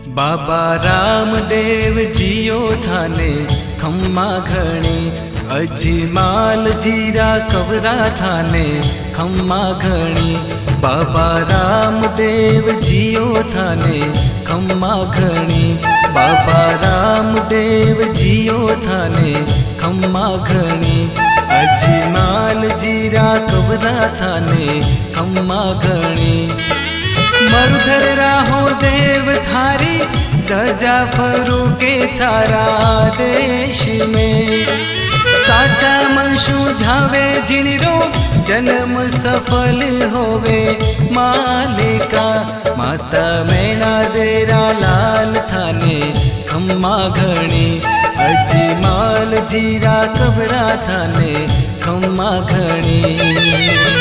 बाबा रामदेव जियो थाने खम्मा घणी, अजमाल जीरा कवरा थाने खम्मा घणी। बाबा रामदेव जियो थाने खम्मा घणी, बाबा रामदेव जियो थाने खम्मा घणी। अजमाल जीरा कवरा थाने खम्मा घणी। मरुधर राहो देव थारी, ध्वजा फरूके थारा देश में। साचा मनशु ध्यावे जिणरो, जन्म सफल होवे मालिका। माता मैना देरा लाल थाने खम्मा घणी, अजमाल जीरा कबरा थाने खम्मा घणी।